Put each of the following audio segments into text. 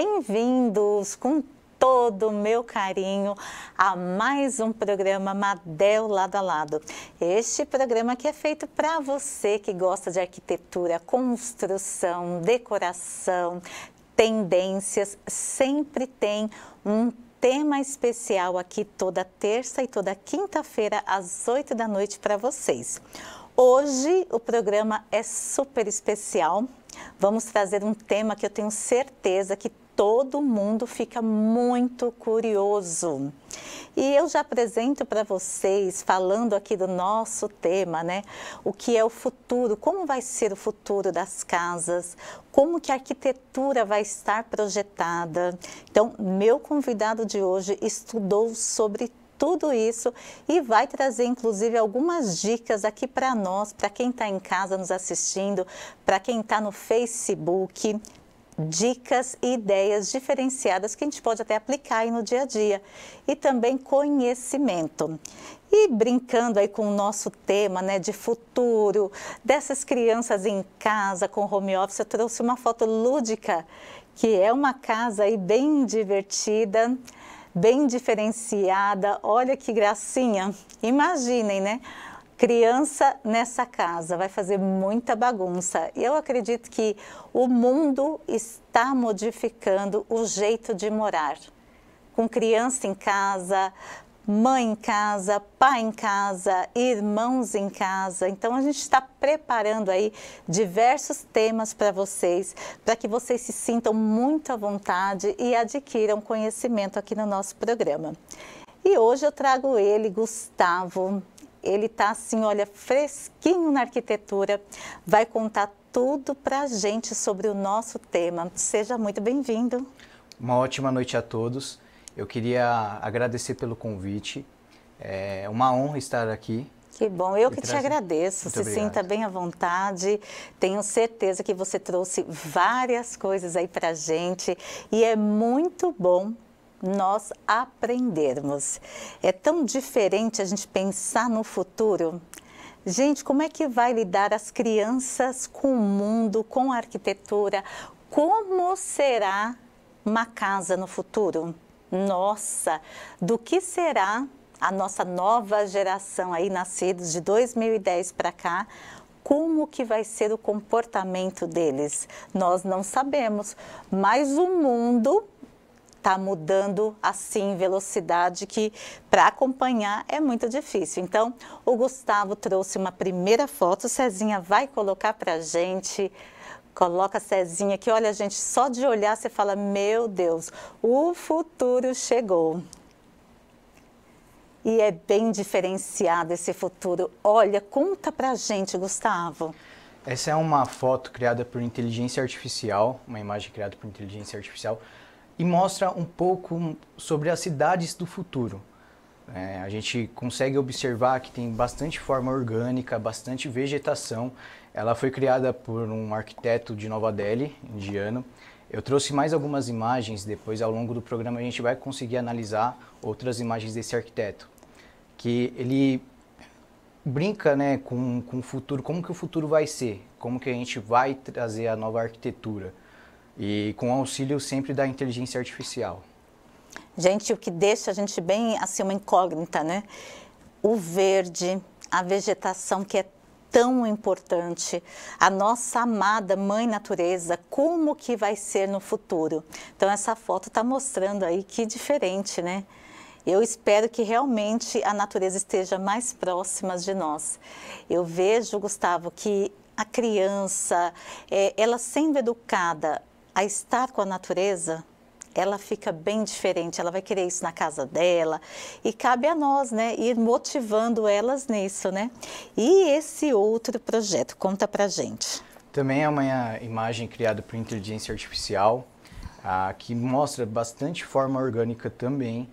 bem-vindos com todo o meu carinho a mais um programa Madel Lado a Lado. Este programa que é feito para você que gosta de arquitetura, construção, decoração, tendências, sempre tem um tema especial aqui toda terça e toda quinta-feira às 8 da noite para vocês. Hoje o programa é super especial. Vamos trazer um tema que eu tenho certeza que todo mundo fica muito curioso. E eu já apresento para vocês, falando aqui do nosso tema, né? O que é o futuro, como vai ser o futuro das casas, como que a arquitetura vai estar projetada. Então, meu convidado de hoje estudou sobre tudo isso e vai trazer inclusive algumas dicas aqui para nós, para quem está em casa nos assistindo, para quem está no Facebook, dicas e ideias diferenciadas que a gente pode até aplicar aí no dia a dia e também conhecimento. E brincando aí com o nosso tema, né, de futuro, dessas crianças em casa com home office, eu trouxe uma foto lúdica, que é uma casa aí bem divertida, bem diferenciada. Olha que gracinha. Imaginem, né? Criança nessa casa vai fazer muita bagunça. E eu acredito que o mundo está modificando o jeito de morar. Com criança em casa, mãe em casa, pai em casa, irmãos em casa. Então a gente está preparando aí diversos temas para vocês, para que vocês se sintam muito à vontade e adquiram conhecimento aqui no nosso programa. E hoje eu trago ele, Gustavo. Ele está assim, olha, fresquinho na arquitetura, vai contar tudo para a gente sobre o nosso tema. Seja muito bem-vindo. Uma ótima noite a todos. Eu queria agradecer pelo convite. É uma honra estar aqui. Que bom, eu que te agradeço. Muito Se obrigado. sinta bem à vontade. Tenho certeza que você trouxe várias coisas aí para a gente e é muito bom nós aprendermos. É tão diferente a gente pensar no futuro. Gente, como é que vai lidar as crianças com o mundo, com a arquitetura? Como será uma casa no futuro? Nossa, do que será a nossa nova geração aí, nascidos de 2010 para cá? Como que vai ser o comportamento deles? Nós não sabemos, mas o mundo está mudando assim, velocidade que para acompanhar é muito difícil. Então, o Gustavo trouxe uma primeira foto, Cezinha vai colocar para a gente. Coloca a Cezinha que, olha, gente, só de olhar você fala, meu Deus, o futuro chegou. E é bem diferenciado esse futuro. Olha, conta pra gente, Gustavo. Essa é uma foto criada por inteligência artificial, uma imagem criada por inteligência artificial, e mostra um pouco sobre as cidades do futuro. A gente consegue observar que tem bastante forma orgânica, bastante vegetação. Ela foi criada por um arquiteto de Nova Delhi, indiano. Eu trouxe mais algumas imagens, depois ao longo do programa a gente vai conseguir analisar outras imagens desse arquiteto. Que ele brinca, né, com o futuro, como que o futuro vai ser, como que a gente vai trazer a nova arquitetura. E com auxílio sempre da inteligência artificial. Gente, o que deixa a gente bem, assim, uma incógnita, né? O verde, a vegetação que é tão importante, a nossa amada mãe natureza, como que vai ser no futuro? Então essa foto está mostrando aí que diferente, né? Eu espero que realmente a natureza esteja mais próxima de nós. Eu vejo, Gustavo, que a criança, ela sendo educada a estar com a natureza, ela fica bem diferente, ela vai querer isso na casa dela e cabe a nós, né, ir motivando elas nisso, né? E esse outro projeto, conta pra gente. Também é uma imagem criada por inteligência artificial, que mostra bastante forma orgânica também.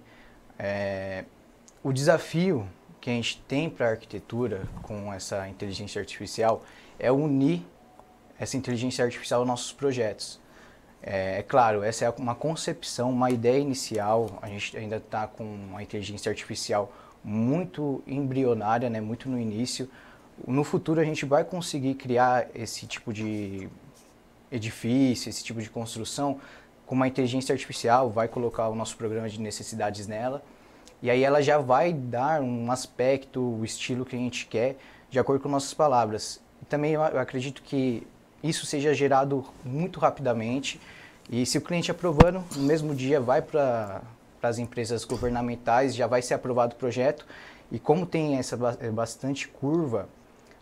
O desafio que a gente tem para a arquitetura com essa inteligência artificial é unir essa inteligência artificial aos nossos projetos. É claro, essa é uma concepção, uma ideia inicial. A gente ainda está com uma inteligência artificial muito embrionária, né, muito no início. No futuro a gente vai conseguir criar esse tipo de edifício, esse tipo de construção, como a inteligência artificial vai colocar o nosso programa de necessidades nela, e aí ela já vai dar um aspecto, o estilo que a gente quer, de acordo com nossas palavras. E também eu acredito que isso seja gerado muito rapidamente, e se o cliente aprovando, no mesmo dia vai para as empresas governamentais, já vai ser aprovado o projeto, e como tem essa bastante curva,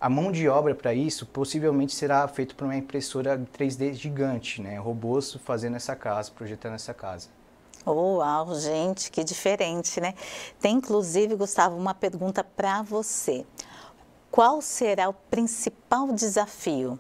a mão de obra para isso possivelmente será feita por uma impressora 3D gigante, né? Robôs fazendo essa casa, projetando essa casa. Uau, gente, que diferente, né? Tem inclusive, Gustavo, uma pergunta para você. Qual será o principal desafio?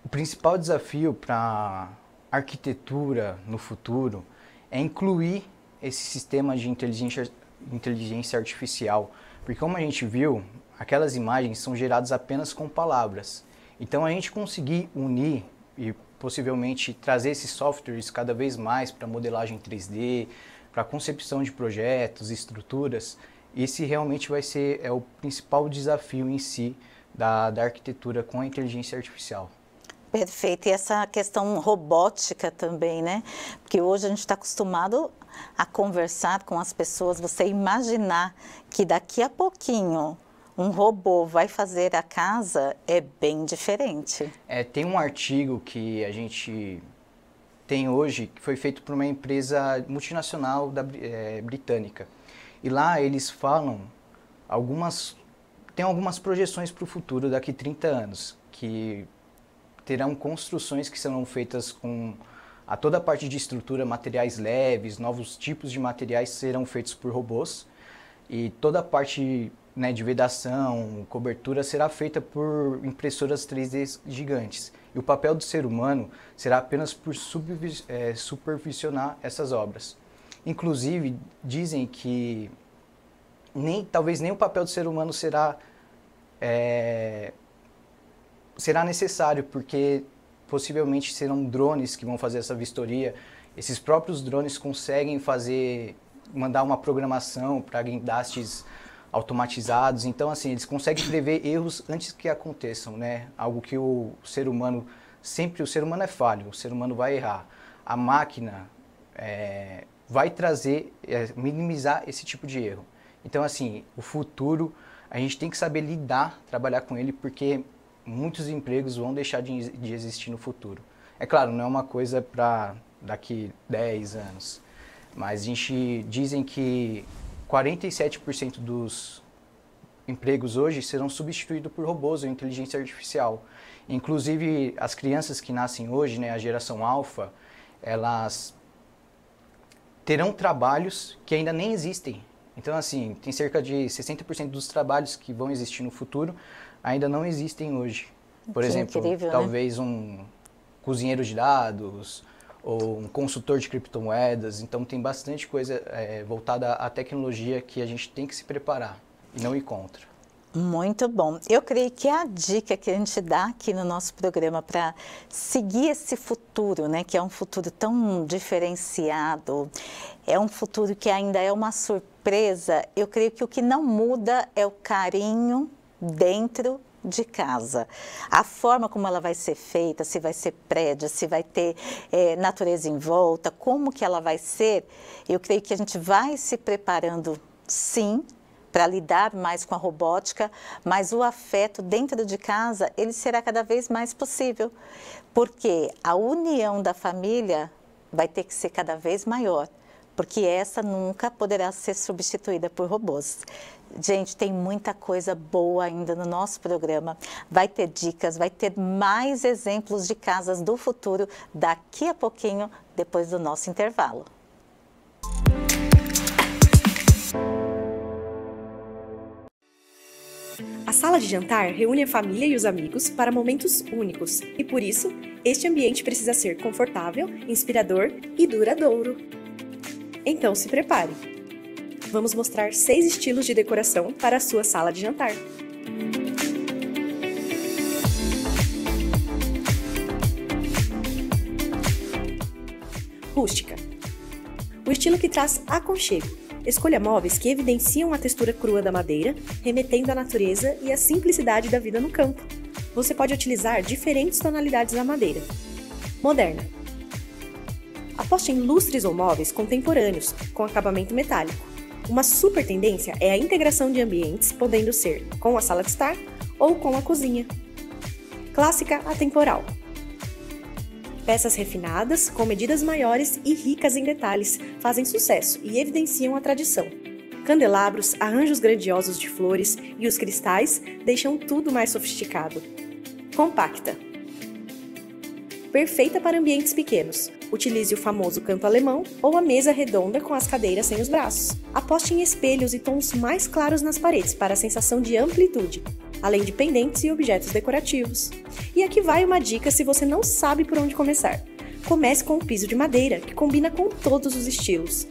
O principal desafio para a arquitetura no futuro é incluir esse sistema de inteligência artificial, porque como a gente viu, aquelas imagens são geradas apenas com palavras. Então a gente conseguir unir e possivelmente trazer esses softwares cada vez mais para modelagem 3D, para concepção de projetos, estruturas, esse realmente vai ser o principal desafio em si da arquitetura com a inteligência artificial. Perfeito. E essa questão robótica também, né? Porque hoje a gente está acostumado a conversar com as pessoas, você imaginar que daqui a pouquinho um robô vai fazer a casa é bem diferente. Tem um artigo que a gente tem hoje, que foi feito por uma empresa multinacional britânica. E lá eles falam, tem algumas projeções para o futuro daqui a 30 anos, que terão construções que serão feitas com toda a parte de estrutura, materiais leves, novos tipos de materiais serão feitos por robôs. E toda a parte, né, de vedação, cobertura será feita por impressoras 3D gigantes. E o papel do ser humano será apenas por supervisionar essas obras. Inclusive, dizem que talvez nem o papel do ser humano será necessário, porque possivelmente serão drones que vão fazer essa vistoria. Esses próprios drones conseguem mandar uma programação para guindastes automatizados. Então, assim, eles conseguem prever erros antes que aconteçam, né? Algo que o ser humano é falho, o ser humano vai errar. A máquina vai minimizar esse tipo de erro. Então, assim, o futuro, a gente tem que saber trabalhar com ele, porque muitos empregos vão deixar de existir no futuro. É claro, não é uma coisa para daqui 10 anos, mas dizem que 47% dos empregos hoje serão substituídos por robôs ou inteligência artificial. Inclusive, as crianças que nascem hoje, né, a geração alfa, elas terão trabalhos que ainda nem existem. Então, assim, tem cerca de 60% dos trabalhos que vão existir no futuro ainda não existem hoje. Por exemplo, incrível, talvez um cozinheiro de dados ou um consultor de criptomoedas. Então, tem bastante coisa voltada à tecnologia que a gente tem que se preparar e não ir contra. Muito bom. Eu creio que a dica que a gente dá aqui no nosso programa para seguir esse futuro, né, que é um futuro tão diferenciado, é um futuro que ainda é uma surpresa, eu creio que o que não muda é o carinho dentro de casa. A forma como ela vai ser feita, se vai ser prédio, se vai ter natureza em volta, como que ela vai ser, eu creio que a gente vai se preparando, sim, para lidar mais com a robótica, mas o afeto dentro de casa, ele será cada vez mais possível, porque a união da família vai ter que ser cada vez maior, porque essa nunca poderá ser substituída por robôs. Gente, tem muita coisa boa ainda no nosso programa. Vai ter dicas, vai ter mais exemplos de casas do futuro daqui a pouquinho, depois do nosso intervalo. A sala de jantar reúne a família e os amigos para momentos únicos e, por isso, este ambiente precisa ser confortável, inspirador e duradouro. Então, se prepare! Vamos mostrar 6 estilos de decoração para a sua sala de jantar. Rústica. O estilo que traz aconchego. Escolha móveis que evidenciam a textura crua da madeira, remetendo à natureza e à simplicidade da vida no campo. Você pode utilizar diferentes tonalidades da madeira. Moderna. Aposte em lustres ou móveis contemporâneos, com acabamento metálico. Uma super tendência é a integração de ambientes, podendo ser com a sala de estar ou com a cozinha. Clássica atemporal. Peças refinadas, com medidas maiores e ricas em detalhes, fazem sucesso e evidenciam a tradição. Candelabros, arranjos grandiosos de flores e os cristais deixam tudo mais sofisticado. Compacta. Perfeita para ambientes pequenos. Utilize o famoso canto alemão ou a mesa redonda com as cadeiras sem os braços. Aposte em espelhos e tons mais claros nas paredes para a sensação de amplitude, além de pendentes e objetos decorativos. E aqui vai uma dica se você não sabe por onde começar. Comece com o piso de madeira, que combina com todos os estilos.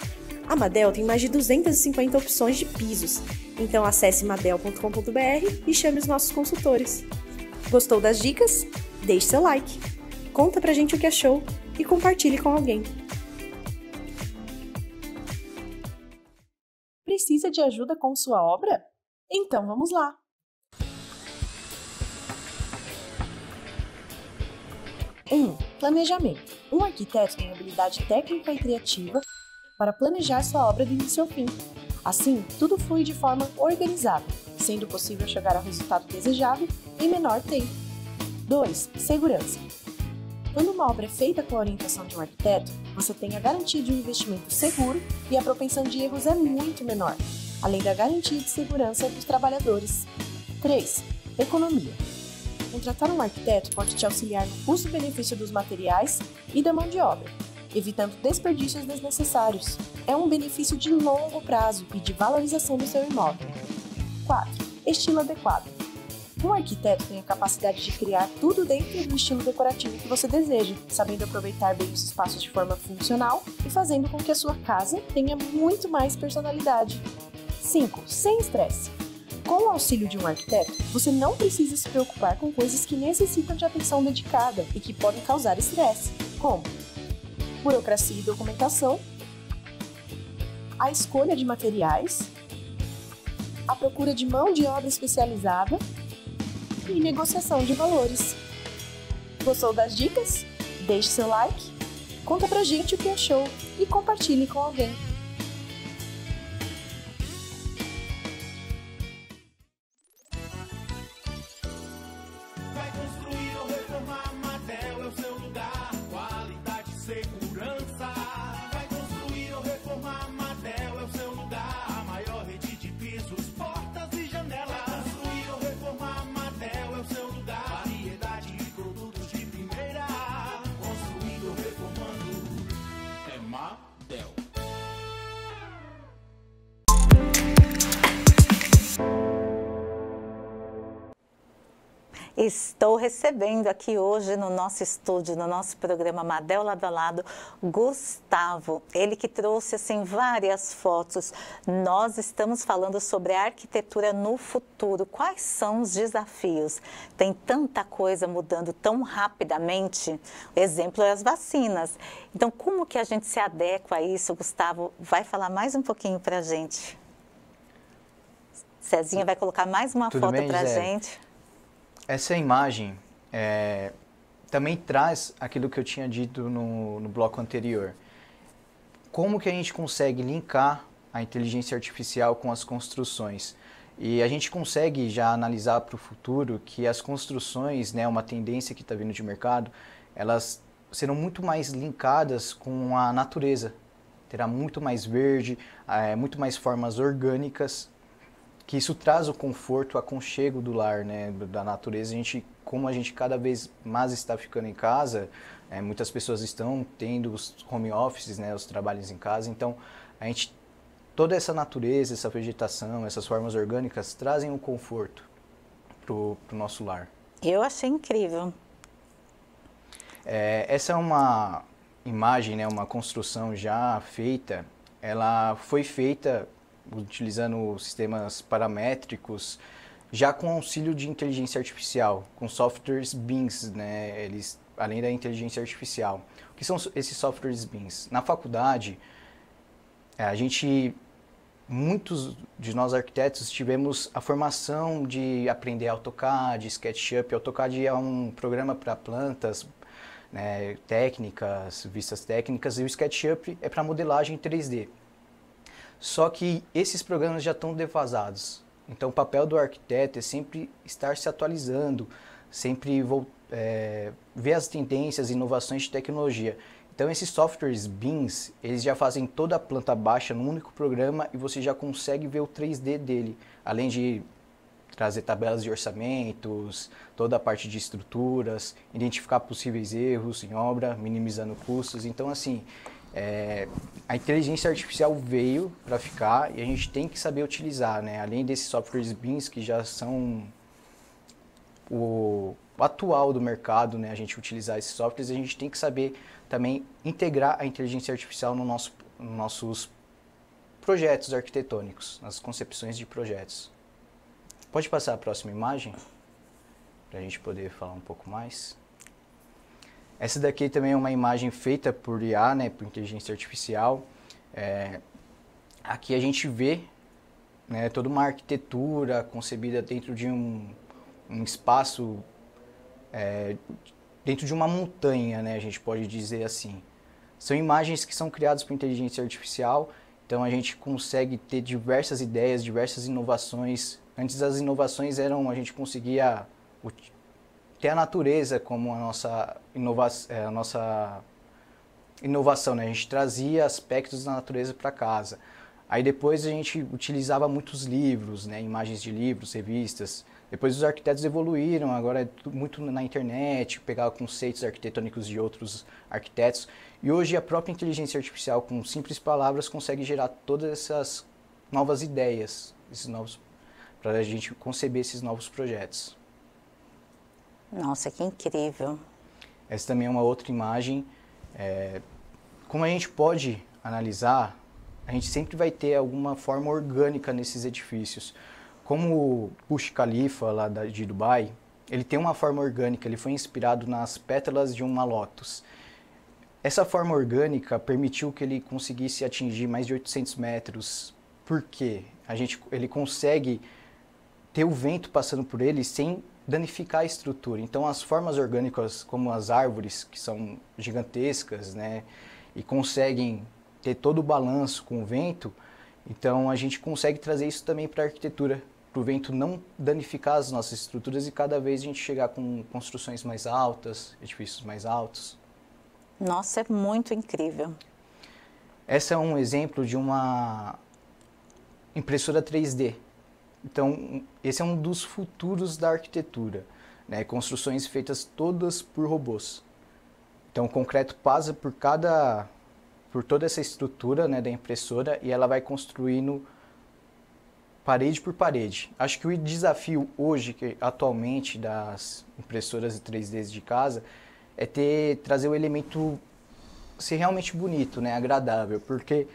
A Madel tem mais de 250 opções de pisos, então acesse madel.com.br e chame os nossos consultores. Gostou das dicas? Deixe seu like, conta pra gente o que achou e compartilhe com alguém. Precisa de ajuda com sua obra? Então vamos lá! Planejamento. Um arquiteto tem habilidade técnica e criativa para planejar sua obra do início ao fim. Assim, tudo flui de forma organizada, sendo possível chegar ao resultado desejado em menor tempo. 2. Segurança. Quando uma obra é feita com a orientação de um arquiteto, você tem a garantia de um investimento seguro e a propensão de erros é muito menor, além da garantia de segurança dos trabalhadores. 3. Economia. Contratar um arquiteto pode te auxiliar no custo-benefício dos materiais e da mão de obra, evitando desperdícios desnecessários. É um benefício de longo prazo e de valorização do seu imóvel. 4. Estilo adequado. Um arquiteto tem a capacidade de criar tudo dentro do estilo decorativo que você deseja, sabendo aproveitar bem os espaços de forma funcional e fazendo com que a sua casa tenha muito mais personalidade. 5. Sem estresse. Com o auxílio de um arquiteto, você não precisa se preocupar com coisas que necessitam de atenção dedicada e que podem causar estresse, como burocracia e documentação, a escolha de materiais, a procura de mão de obra especializada e negociação de valores. Gostou das dicas? Deixe seu like, conta pra gente o que achou e compartilhe com alguém. Estou recebendo aqui hoje no nosso estúdio, no nosso programa Madel Lado a Lado, Gustavo. Ele que trouxe assim várias fotos. Nós estamos falando sobre a arquitetura no futuro. Quais são os desafios? Tem tanta coisa mudando tão rapidamente. O exemplo é as vacinas. Então, como que a gente se adequa a isso? Gustavo vai falar mais um pouquinho para a gente. Cezinha vai colocar mais uma foto para a gente. Essa imagem também traz aquilo que eu tinha dito no bloco anterior. Como que a gente consegue linkar a inteligência artificial com as construções? E a gente consegue já analisar para o futuro que as construções, né, uma tendência que está vindo de mercado, elas serão muito mais linkadas com a natureza. Terá muito mais verde, muito mais formas orgânicas, que isso traz o conforto, o aconchego do lar, né, da natureza. Como a gente cada vez mais está ficando em casa, muitas pessoas estão tendo os home offices, né, os trabalhos em casa, então toda essa natureza, essa vegetação, essas formas orgânicas trazem um conforto pro nosso lar. Eu achei incrível. Essa é uma imagem, né, uma construção já feita, ela foi feita utilizando sistemas paramétricos, já com auxílio de inteligência artificial, com softwares BIMs, né, eles, além da inteligência artificial. O que são esses softwares BIMs? Na faculdade, muitos de nós arquitetos tivemos a formação de aprender AutoCAD, SketchUp. AutoCAD é um programa para plantas, né, técnicas, vistas técnicas, e o SketchUp é para modelagem 3D. Só que esses programas já estão defasados. Então o papel do arquiteto é sempre estar se atualizando, sempre ver as tendências e inovações de tecnologia. Então esses softwares BIMs, eles já fazem toda a planta baixa num único programa e você já consegue ver o 3D dele, além de trazer tabelas de orçamentos, toda a parte de estruturas, identificar possíveis erros em obra, minimizando custos. Então assim, a inteligência artificial veio para ficar e a gente tem que saber utilizar, né? Além desses softwares BIMs que já são o atual do mercado, né? A gente utilizar esses softwares, a gente tem que saber também integrar a inteligência artificial nos nossos projetos arquitetônicos, nas concepções de projetos. Pode passar a próxima imagem, para a gente poder falar um pouco mais. Essa daqui também é uma imagem feita por IA, né, por inteligência artificial. Aqui a gente vê, né, toda uma arquitetura concebida dentro de um espaço, dentro de uma montanha, né, a gente pode dizer assim. São imagens que são criadas por inteligência artificial, então a gente consegue ter diversas ideias, diversas inovações. Antes as inovações eram, a gente conseguia ter a natureza como a nossa inovação, né? A gente trazia aspectos da natureza para casa. Aí depois a gente utilizava muitos livros, né? Imagens de livros, revistas. Depois os arquitetos evoluíram, agora é muito na internet, pegar conceitos arquitetônicos de outros arquitetos. E hoje a própria inteligência artificial, com simples palavras, consegue gerar todas essas novas ideias, para a gente conceber esses novos projetos. Nossa, que incrível. Essa também é uma outra imagem. Como a gente pode analisar, a gente sempre vai ter alguma forma orgânica nesses edifícios. Como o Burj Khalifa, lá de Dubai, ele tem uma forma orgânica, ele foi inspirado nas pétalas de uma lótus. Essa forma orgânica permitiu que ele conseguisse atingir mais de 800 metros. Por quê? Ele consegue ter o vento passando por ele sem danificar a estrutura. Então as formas orgânicas, como as árvores, que são gigantescas, né, e conseguem ter todo o balanço com o vento, então a gente consegue trazer isso também para a arquitetura, para o vento não danificar as nossas estruturas e cada vez a gente chegar com construções mais altas, edifícios mais altos. Nossa, é muito incrível. Essa é um exemplo de uma impressora 3D. Então, esse é um dos futuros da arquitetura, né? Construções feitas todas por robôs. Então, o concreto passa por toda essa estrutura, né, da impressora e ela vai construindo parede por parede. Acho que o desafio hoje, atualmente, das impressoras 3D de casa, é trazer o elemento ser realmente bonito, né, agradável, porque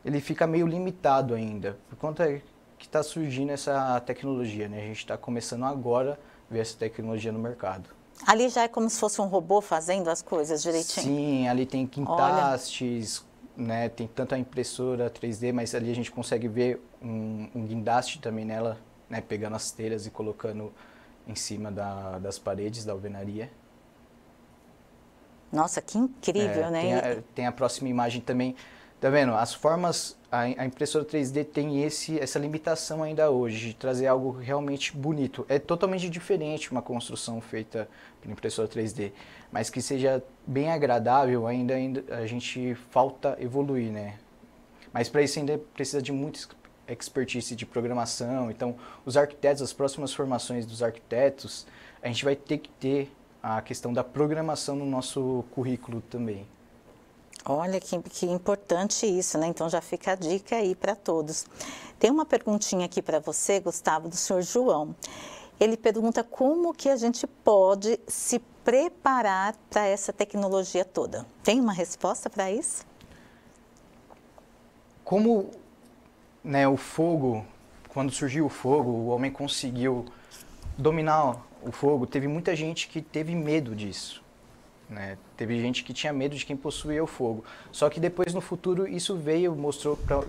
ele fica meio limitado ainda, por conta que está surgindo essa tecnologia, né? A gente está começando agora a ver essa tecnologia no mercado. Ali já é como se fosse um robô fazendo as coisas direitinho? Sim, ali tem guindastes, né? Tem tanto a impressora 3D, mas ali a gente consegue ver um guindaste também nela, né? Pegando as telhas e colocando em cima das paredes da alvenaria. Nossa, que incrível, né? Tem a próxima imagem também. Tá vendo? As formas, a impressora 3D tem essa limitação ainda hoje, de trazer algo realmente bonito. É totalmente diferente uma construção feita por impressora 3D, mas que seja bem agradável, ainda a gente falta evoluir, né? Mas para isso ainda precisa de muita expertise de programação. Então, os arquitetos, as próximas formações dos arquitetos, a gente vai ter que ter a questão da programação no nosso currículo também. Olha que importante isso, né? Então já fica a dica aí para todos. Tem uma perguntinha aqui para você, Gustavo, do senhor João. Ele pergunta como que a gente pode se preparar para essa tecnologia toda. Tem uma resposta para isso? Como, né, o fogo, quando surgiu o fogo, o homem conseguiu dominar o fogo, teve muita gente que teve medo disso. Né? Teve gente que tinha medo de quem possuía o fogo. Só que depois, no futuro, isso mostrou para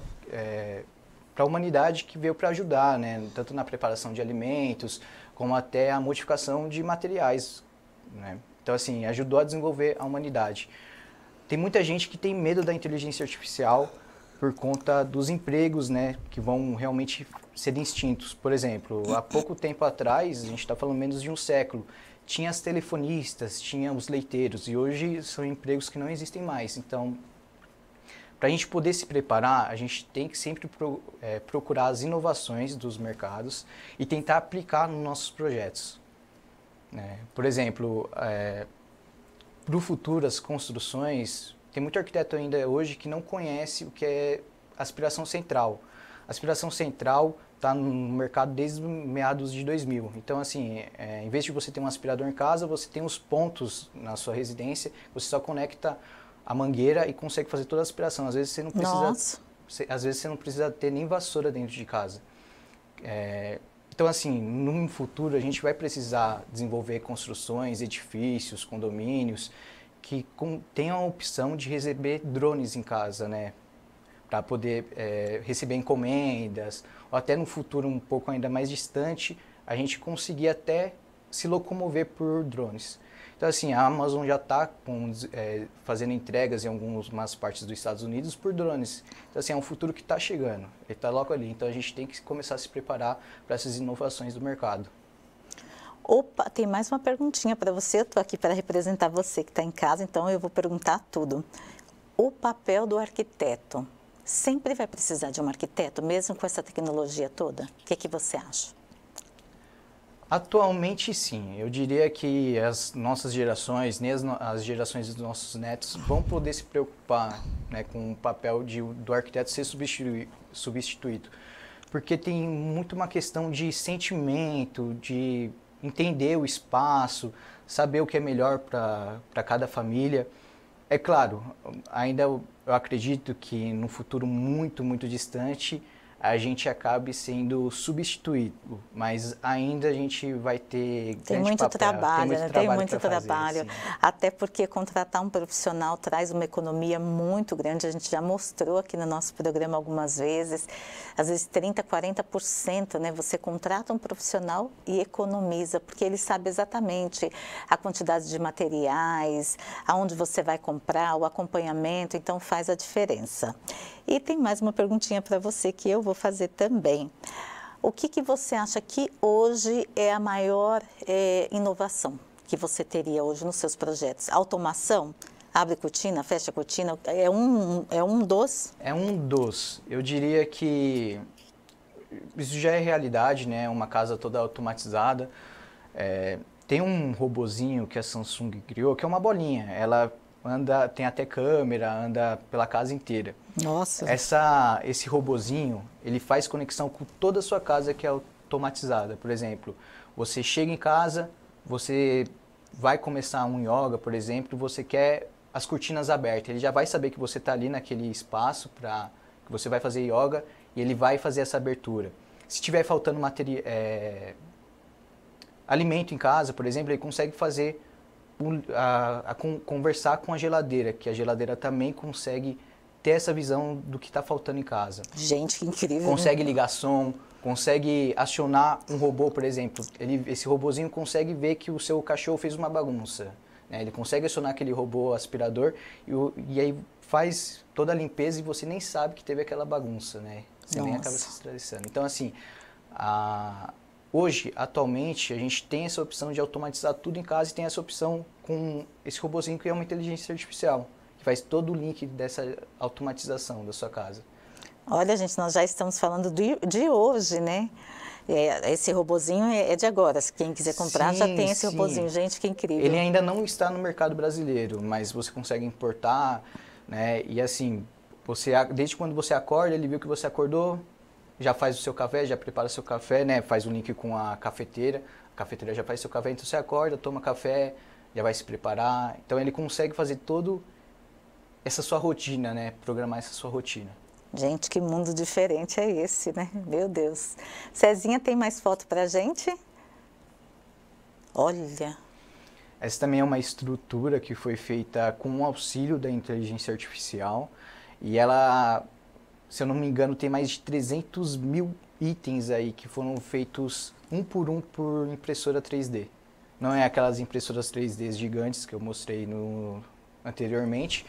a humanidade que veio para ajudar, né? Tanto na preparação de alimentos, como até a modificação de materiais. Né? Então, assim, ajudou a desenvolver a humanidade. Tem muita gente que tem medo da inteligência artificial por conta dos empregos, né, que vão realmente ser extintos. Por exemplo, há pouco tempo atrás, a gente está falando menos de um século, tinha as telefonistas, tinha os leiteiros, e hoje são empregos que não existem mais. Então, para a gente poder se preparar, a gente tem que sempre procurar as inovações dos mercados e tentar aplicar nos nossos projetos. Né? Por exemplo, para o futuro, as construções, tem muito arquiteto ainda hoje que não conhece o que é aspiração central. A aspiração central está no mercado desde meados de 2000. Então, assim, em vez de você ter um aspirador em casa, você tem os pontos na sua residência, você só conecta a mangueira e consegue fazer toda a aspiração. Às vezes você não precisa, às vezes você não precisa ter nem vassoura dentro de casa. Então, assim, no futuro a gente vai precisar desenvolver construções, edifícios, condomínios que tenham a opção de receber drones em casa, né? Para poder receber encomendas, ou até no futuro um pouco ainda mais distante, a gente conseguir até se locomover por drones. Então, assim, a Amazon já está fazendo entregas em algumas partes dos Estados Unidos por drones. Então, assim, é um futuro que está chegando, ele está logo ali. Então, a gente tem que começar a se preparar para essas inovações do mercado. Opa, tem mais uma perguntinha para você. Eu estou aqui para representar você que está em casa, então eu vou perguntar tudo. O papel do arquiteto. Sempre vai precisar de um arquiteto, mesmo com essa tecnologia toda? O que você acha? Atualmente, sim. Eu diria que as nossas gerações, nem as gerações dos nossos netos, vão poder se preocupar, né, com o papel do arquiteto ser substituído. Porque tem muito uma questão de sentimento, de entender o espaço, saber o que é melhor para cada família. É claro, ainda eu acredito que no futuro muito, muito distante, a gente acabe sendo substituído, mas ainda a gente vai ter tem muito trabalho, né? Tem muito trabalho, até porque contratar um profissional traz uma economia muito grande, a gente já mostrou aqui no nosso programa algumas vezes, às vezes 30%, 40%, né? Você contrata um profissional e economiza, porque ele sabe exatamente a quantidade de materiais, aonde você vai comprar, o acompanhamento, então faz a diferença. E tem mais uma perguntinha para você que eu vou fazer também. O que você acha que hoje é a maior inovação que você teria hoje nos seus projetos? Automação? Abre cortina, fecha cortina? É um dos? É um dos. Eu diria que isso já é realidade, né? Uma casa toda automatizada. Tem um robozinho que a Samsung criou, que é uma bolinha. Ela anda, tem até câmera, anda pela casa inteira. Nossa! Esse robozinho, ele faz conexão com toda a sua casa que é automatizada. Por exemplo, você chega em casa, você vai começar um yoga, por exemplo, você quer as cortinas abertas. Ele já vai saber que você está ali naquele espaço que você vai fazer yoga e ele vai fazer essa abertura. Se tiver faltando alimento em casa, por exemplo, ele consegue fazer conversar com a geladeira, que a geladeira também consegue ter essa visão do que está faltando em casa. Gente, que incrível! Consegue ligar som, consegue acionar um robô, por exemplo. Esse robozinho consegue ver que o seu cachorro fez uma bagunça. Né? Ele consegue acionar aquele robô aspirador e aí faz toda a limpeza e você nem sabe que teve aquela bagunça, né? Você nem acaba se estressando. Então, assim, hoje, atualmente, a gente tem essa opção de automatizar tudo em casa e tem essa opção com esse robozinho que é uma inteligência artificial, que faz todo o link dessa automatização da sua casa. Olha, gente, nós já estamos falando de hoje, né? Esse robozinho é de agora. Se quem quiser comprar, já tem esse robozinho. Gente, que incrível. Ele ainda não está no mercado brasileiro, mas você consegue importar, né? E assim, desde quando você acorda, ele viu que você acordou, já faz o seu café, já prepara o seu café, né? Faz o link com a cafeteira já faz o seu café, então você acorda, toma café, já vai se preparar. Então ele consegue fazer toda essa sua rotina, né? Programar essa sua rotina. Gente, que mundo diferente é esse, né? Meu Deus. Cezinha, tem mais foto pra gente? Olha. Essa também é uma estrutura que foi feita com o auxílio da inteligência artificial e ela, se eu não me engano, tem mais de 300.000 itens aí que foram feitos um por impressora 3D. Não é aquelas impressoras 3D gigantes que eu mostrei anteriormente,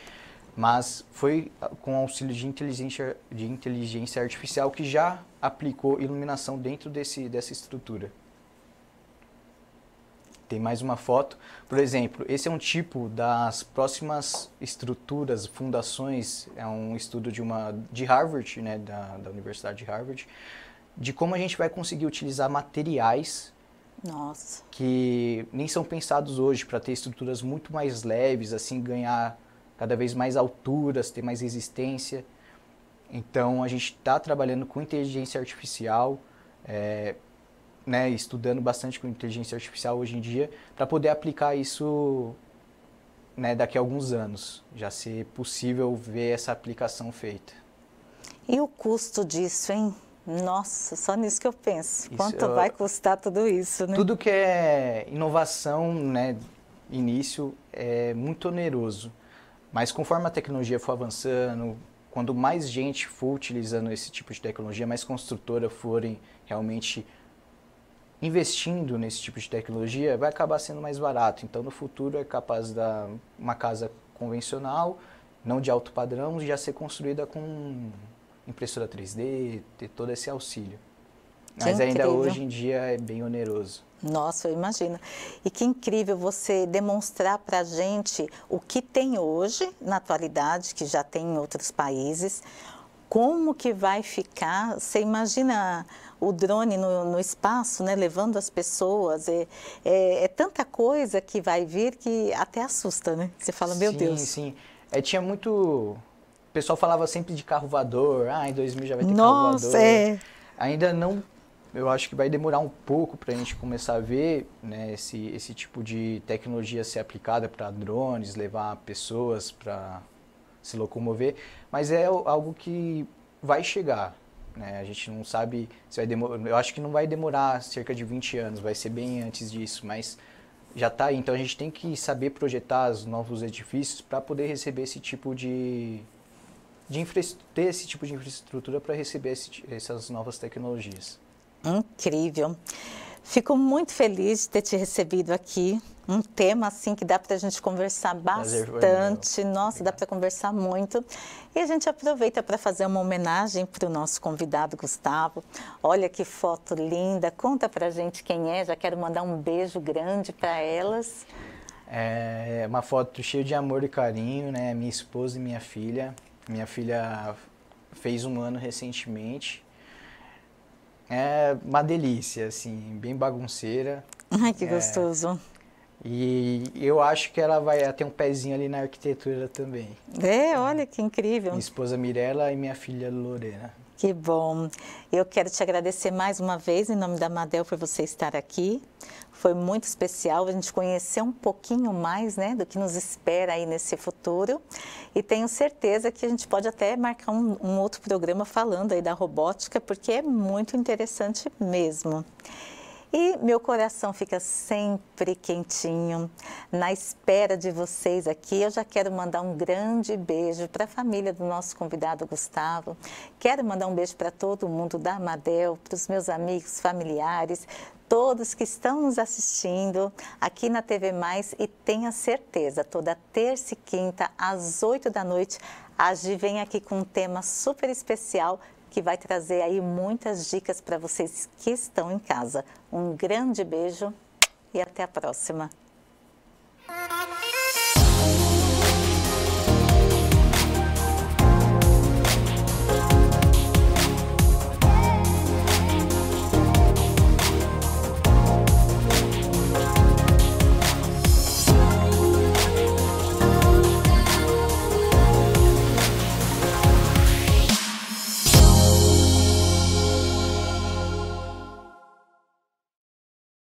mas foi com auxílio de inteligência artificial que já aplicou iluminação dentro dessa estrutura. Tem mais uma foto. Por exemplo, esse é um tipo das próximas estruturas, fundações, é um estudo de Harvard, né, da Universidade de Harvard, de como a gente vai conseguir utilizar materiais que nem são pensados hoje para ter estruturas muito mais leves, assim, ganhar cada vez mais alturas, ter mais resistência. Então, a gente está trabalhando com inteligência artificial, né, estudando bastante com inteligência artificial hoje em dia, para poder aplicar isso, né, daqui a alguns anos, já ser possível ver essa aplicação feita. E o custo disso, hein? Nossa, só nisso que eu penso. Quanto vai custar tudo isso, né? Tudo que é inovação, né, início, é muito oneroso. Mas conforme a tecnologia for avançando, quando mais gente for utilizando esse tipo de tecnologia, mais construtoras forem realmente investindo nesse tipo de tecnologia, vai acabar sendo mais barato. Então, no futuro, é capaz da uma casa convencional, não de alto padrão, já ser construída com impressora 3D, ter todo esse auxílio. Mas ainda hoje em dia é bem oneroso. Nossa, eu imagino. E que incrível você demonstrar para a gente o que tem hoje, na atualidade, que já tem em outros países, como que vai ficar. Você imagina o drone no espaço, né, levando as pessoas, é tanta coisa que vai vir que até assusta, né? Você fala, meu Deus. Sim, sim. Tinha muito... O pessoal falava sempre de carro voador, em 2000 já vai ter carro voador. Ainda não... Eu acho que vai demorar um pouco para a gente começar a ver, né, esse tipo de tecnologia ser aplicada para drones, levar pessoas para se locomover, mas é algo que vai chegar, né? A gente não sabe se vai demorar, eu acho que não vai demorar cerca de 20 anos, vai ser bem antes disso, mas já está aí. Então a gente tem que saber projetar os novos edifícios para poder receber esse tipo ter esse tipo de infraestrutura para receber essas novas tecnologias. Incrível. Fico muito feliz de ter te recebido aqui. Um tema assim que dá para a gente conversar bastante. Nossa, dá para conversar muito. E a gente aproveita para fazer uma homenagem para o nosso convidado, Gustavo. Olha que foto linda. Conta para a gente quem é. Já quero mandar um beijo grande para elas. É uma foto cheia de amor e carinho, né? Minha esposa e minha filha. Minha filha fez 1 ano recentemente. É uma delícia, assim, bem bagunceira. Ai, que gostoso. E eu acho que ela vai ter um pezinho ali na arquitetura também. Olha que incrível. Minha esposa Mirella e minha filha Lorena. Que bom. Eu quero te agradecer mais uma vez, em nome da Madel, por você estar aqui. Foi muito especial a gente conhecer um pouquinho mais, né, do que nos espera aí nesse futuro. E tenho certeza que a gente pode até marcar um outro programa falando aí da robótica, porque é muito interessante mesmo. E meu coração fica sempre quentinho, na espera de vocês aqui. Eu já quero mandar um grande beijo para a família do nosso convidado Gustavo. Quero mandar um beijo para todo mundo da Madel, para os meus amigos, familiares, todos que estão nos assistindo aqui na TV Mais. E tenha certeza, toda terça e quinta, às 8 da noite, a Gi vem aqui com um tema super especial que vai trazer aí muitas dicas para vocês que estão em casa. Um grande beijo e até a próxima.